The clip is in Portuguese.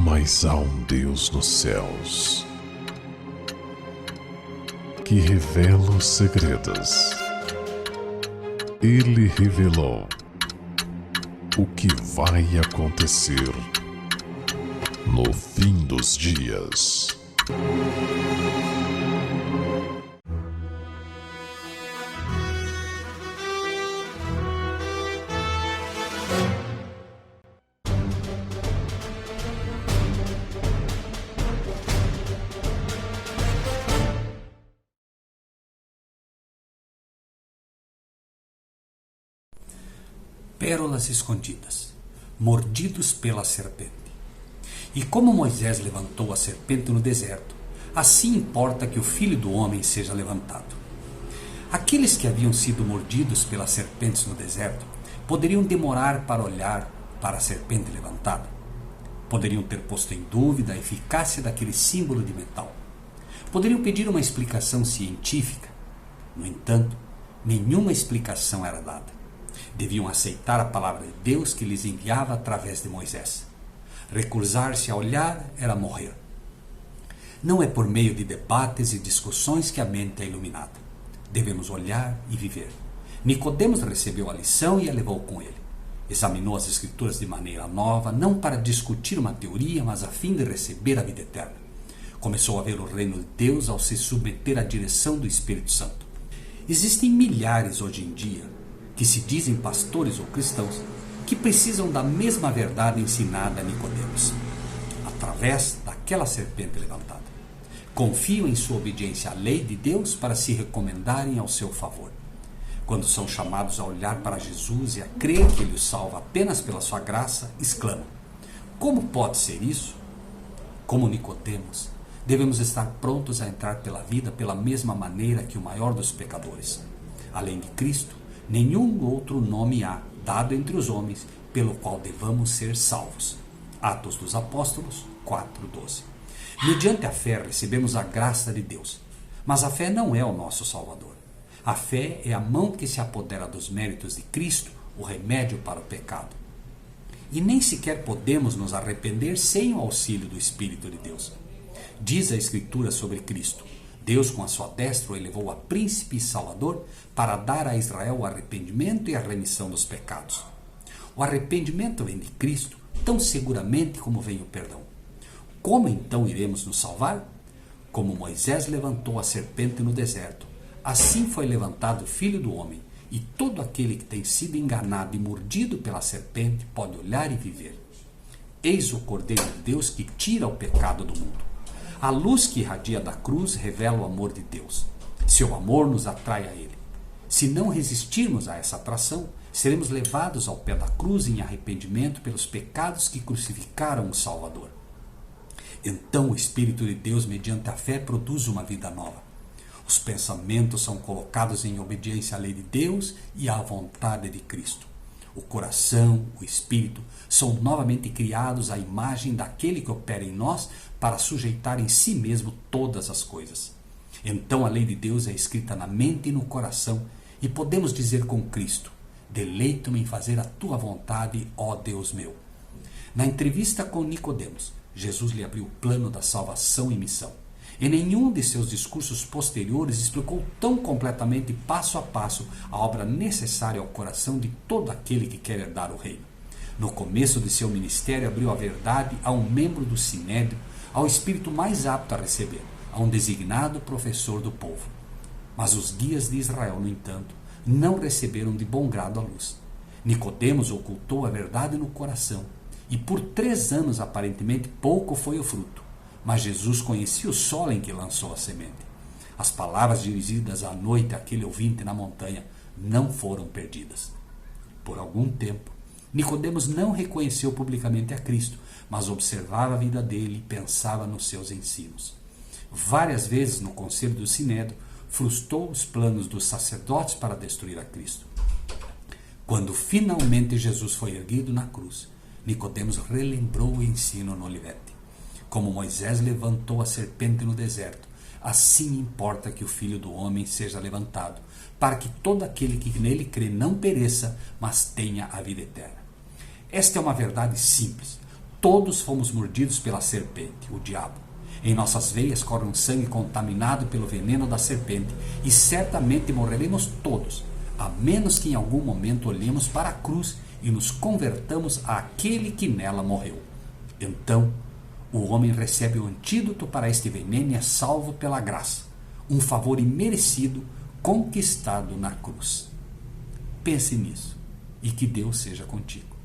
Mas há um Deus nos céus que revela os segredos. Ele revelou o que vai acontecer no fim dos dias. Pérolas escondidas, mordidos pela serpente. E como Moisés levantou a serpente no deserto, assim importa que o Filho do Homem seja levantado. Aqueles que haviam sido mordidos pelas serpentes no deserto poderiam demorar para olhar para a serpente levantada. Poderiam ter posto em dúvida a eficácia daquele símbolo de metal. Poderiam pedir uma explicação científica. No entanto, nenhuma explicação era dada. Deviam aceitar a palavra de Deus que lhes enviava através de Moisés. Recusar-se a olhar era morrer. Não é por meio de debates e discussões que a mente é iluminada. Devemos olhar e viver. Nicodemos recebeu a lição e a levou com ele. Examinou as Escrituras de maneira nova, não para discutir uma teoria, mas a fim de receber a vida eterna. Começou a ver o reino de Deus ao se submeter à direção do Espírito Santo. Existem milhares hoje em dia que se dizem pastores ou cristãos, que precisam da mesma verdade ensinada a Nicodemos, através daquela serpente levantada. Confiam em sua obediência à lei de Deus para se recomendarem ao seu favor. Quando são chamados a olhar para Jesus e a crer que Ele os salva apenas pela sua graça, exclamam: como pode ser isso? Como Nicodemos, devemos estar prontos a entrar pela vida pela mesma maneira que o maior dos pecadores. Além de Cristo, nenhum outro nome há dado entre os homens pelo qual devamos ser salvos. Atos dos Apóstolos 4:12. Mediante a fé recebemos a graça de Deus, mas a fé não é o nosso Salvador. A fé é a mão que se apodera dos méritos de Cristo, o remédio para o pecado. E nem sequer podemos nos arrepender sem o auxílio do Espírito de Deus. Diz a Escritura sobre Cristo: Deus com a sua destra o elevou a príncipe e salvador para dar a Israel o arrependimento e a remissão dos pecados. O arrependimento vem de Cristo tão seguramente como vem o perdão. Como então iremos nos salvar? Como Moisés levantou a serpente no deserto, assim foi levantado o Filho do Homem, e todo aquele que tem sido enganado e mordido pela serpente pode olhar e viver. Eis o Cordeiro de Deus que tira o pecado do mundo. A luz que irradia da cruz revela o amor de Deus. Seu amor nos atrai a Ele. Se não resistirmos a essa atração, seremos levados ao pé da cruz em arrependimento pelos pecados que crucificaram o Salvador. Então o Espírito de Deus, mediante a fé, produz uma vida nova. Os pensamentos são colocados em obediência à lei de Deus e à vontade de Cristo. O coração, o espírito, são novamente criados à imagem daquele que opera em nós para sujeitar em si mesmo todas as coisas. Então a lei de Deus é escrita na mente e no coração, e podemos dizer com Cristo: deleito-me em fazer a tua vontade, ó Deus meu. Na entrevista com Nicodemos, Jesus lhe abriu o plano da salvação e missão. Em nenhum de seus discursos posteriores explicou tão completamente, passo a passo, a obra necessária ao coração de todo aquele que quer herdar o reino. No começo de seu ministério, abriu a verdade a um membro do Sinédrio, ao espírito mais apto a receber, a um designado professor do povo. Mas os guias de Israel, no entanto, não receberam de bom grado a luz. Nicodemos ocultou a verdade no coração, e por 3 anos aparentemente pouco foi o fruto. Mas Jesus conhecia o solo em que lançou a semente. As palavras dirigidas à noite àquele ouvinte na montanha não foram perdidas. Por algum tempo, Nicodemos não reconheceu publicamente a Cristo, mas observava a vida dele e pensava nos seus ensinos. Várias vezes no conselho do Sinédrio, frustrou os planos dos sacerdotes para destruir a Cristo. Quando finalmente Jesus foi erguido na cruz, Nicodemos relembrou o ensino no Olivete. Como Moisés levantou a serpente no deserto, assim importa que o Filho do Homem seja levantado, para que todo aquele que nele crê não pereça, mas tenha a vida eterna. Esta é uma verdade simples. Todos fomos mordidos pela serpente, o diabo. Em nossas veias corre um sangue contaminado pelo veneno da serpente, e certamente morreremos todos, a menos que em algum momento olhemos para a cruz e nos convertamos àquele que nela morreu. Então, o homem recebe o antídoto para este veneno e é salvo pela graça, um favor imerecido conquistado na cruz. Pense nisso e que Deus seja contigo.